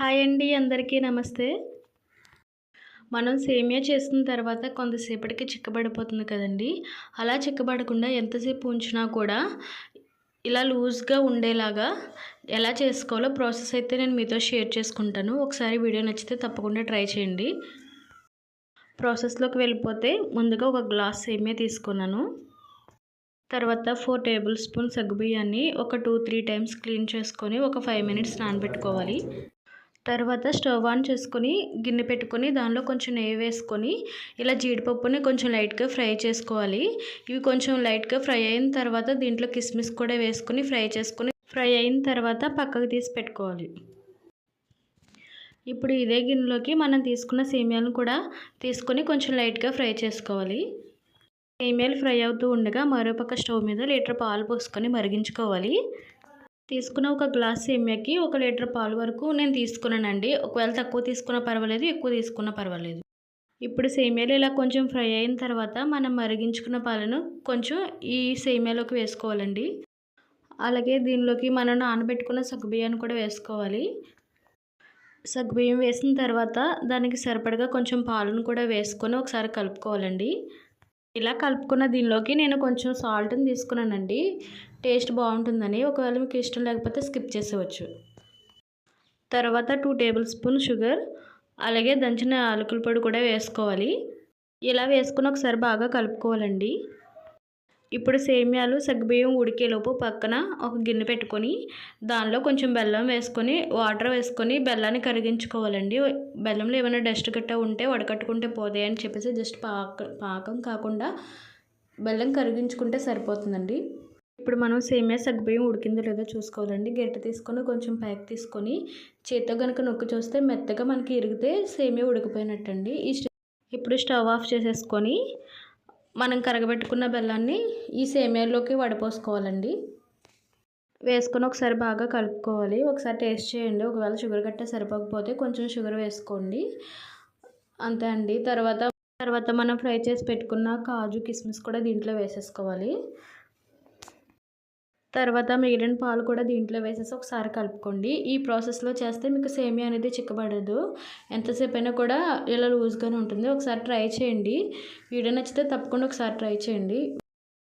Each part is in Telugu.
హాయ్ అండి, అందరికీ నమస్తే. మనం సేమియా చేసిన తర్వాత కొంతసేపటికి చిక్కబడిపోతుంది కదండీ! అలా చిక్కబడకుండా ఎంతసేపు ఉంచినా కూడా ఇలా లూజ్‌గా ఉండేలాగా ఎలా చేసుకోవాలో ప్రాసెస్ అయితే నేను మీతో షేర్ చేసుకుంటాను. ఒకసారి వీడియో నచ్చితే తప్పకుండా ట్రై చేయండి. ప్రాసెస్‌లోకి వెళ్ళిపోతే ముందుగా ఒక గ్లాస్ సేమియా తీసుకున్నాను. తర్వాత 4 టేబుల్ స్పూన్ సగ్గుబియ్యాన్ని ఒక 2-3 టైమ్స్ క్లీన్ చేసుకొని ఒక 5 మినిట్స్ నానబెట్టుకోవాలి. తర్వాత స్టవ్ ఆన్ చేసుకొని గిన్నె పెట్టుకొని దానిలో కొంచెం నెయ్యి వేసుకొని ఇలా జీడిపప్పుని కొంచెం లైట్గా ఫ్రై చేసుకోవాలి. ఇవి కొంచెం లైట్గా ఫ్రై అయిన తర్వాత దీంట్లో కిస్మిస్ కూడా వేసుకొని ఫ్రై అయిన తర్వాత పక్కకు తీసి పెట్టుకోవాలి. ఇప్పుడు ఇదే గిన్నెలోకి మనం తీసుకున్న సేమియాలను కూడా తీసుకొని కొంచెం లైట్గా ఫ్రై చేసుకోవాలి. సేమియాలు ఫ్రై అవుతూ ఉండగా మరోపక్క స్టవ్ మీద లీటర్ పాలు పోసుకొని మరిగించుకోవాలి. తీసుకున్న ఒక గ్లాస్ సేమియాకి 1 లీటర్ పాలు వరకు నేను తీసుకున్నానండి. ఒకవేళ తక్కువ తీసుకున్నా పర్వాలేదు, ఎక్కువ తీసుకున్నా పర్వాలేదు. ఇప్పుడు సేమియాలు ఇలా కొంచెం ఫ్రై అయిన తర్వాత మనం మరిగించుకున్న పాలను కొంచెం ఈ సేమియాలోకి వేసుకోవాలండి. అలాగే దీనిలోకి మనం నానబెట్టుకున్న సగ్గుబియ్యాన్ని కూడా వేసుకోవాలి. సగ్గుబియ్యం వేసిన తర్వాత దానికి సరిపడగా కొంచెం పాలను కూడా వేసుకొని ఒకసారి కలుపుకోవాలండి. ఇలా కలుపుకున్న దీనిలోకి నేను కొంచెం సాల్ట్ని తీసుకున్నానండి, టేస్ట్ బాగుంటుందని. ఒకవేళ మీకు ఇష్టం లేకపోతే స్కిప్ చేసేవచ్చు. తర్వాత 2 టేబుల్ స్పూన్ షుగర్, అలాగే దంచిన యాలకుల పొడి కూడా వేసుకోవాలి. ఇలా వేసుకుని ఒకసారి బాగా కలుపుకోవాలండి. ఇప్పుడు సేమియాలు సగ్గుబియ్యం ఉడికేలోపు పక్కన ఒక గిన్నె పెట్టుకొని దానిలో కొంచెం బెల్లం వేసుకొని వాటర్ వేసుకొని బెల్లాన్ని కరిగించుకోవాలండి. బెల్లంలో ఏమైనా డస్ట్ గట్టా ఉంటే వడకట్టుకుంటే పోతాయి అని చెప్పేసి జస్ట్ పాకం కాకుండా బెల్లం కరిగించుకుంటే సరిపోతుందండి. ఇప్పుడు మనం సేమియా సగ్గుబియ్యం ఉడికిందో లేదో చూసుకోవాలండి. గరిటె తీసుకొని కొంచెం పైకి తీసుకొని చేత్తో కనుక నొక్కి చూస్తే మెత్తగా మనకి ఇరిగితే సేమియా ఉడికిపోయినట్టండి. ఇప్పుడు స్టవ్ ఆఫ్ చేసేసుకొని మనం కరగబెట్టుకున్న బెల్లాన్ని ఈ సేమియాలోకి వడపోసుకోవాలండి. వేసుకొని ఒకసారి బాగా కలుపుకోవాలి. ఒకసారి టేస్ట్ చేయండి. ఒకవేళ షుగర్ గట్టా సరిపోకపోతే కొంచెం షుగర్ వేసుకోండి. అంతే అండి. తర్వాత మనం ఫ్రై చేసి పెట్టుకున్న కాజు కిస్మిస్ కూడా దీంట్లో వేసేసుకోవాలి. తర్వాత మిగిలిన పాలు కూడా దీంట్లో వేసేసి ఒకసారి కలుపుకోండి. ఈ ప్రాసెస్లో చేస్తే మీకు సేమియా అనేది చిక్కబడదు. ఎంతసేపు అయినా కూడా ఇలా లూజ్గానే ఉంటుంది. ఒకసారి ట్రై చేయండి. వీడియో నచ్చితే తప్పకుండా ఒకసారి ట్రై చేయండి.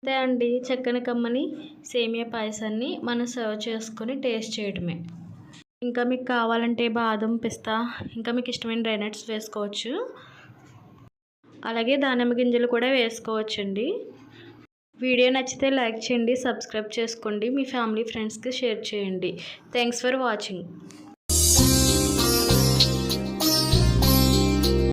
అంతే అండి, చక్కని కమ్మని సేమియా పాయసాన్ని మనం సర్వ్ చేసుకొని టేస్ట్ చేయడమే. ఇంకా మీకు కావాలంటే బాదం, పిస్తా, ఇంకా మీకు ఇష్టమైన డ్రై నట్స్ వేసుకోవచ్చు. అలాగే దానిమ్మ గింజలు కూడా వేసుకోవచ్చండి. వీడియో నచ్చితే లైక్ చేయండి, సబ్స్క్రైబ్ చేసుకోండి, మీ ఫ్యామిలీ ఫ్రెండ్స్కి షేర్ చేయండి. Thanks for watching.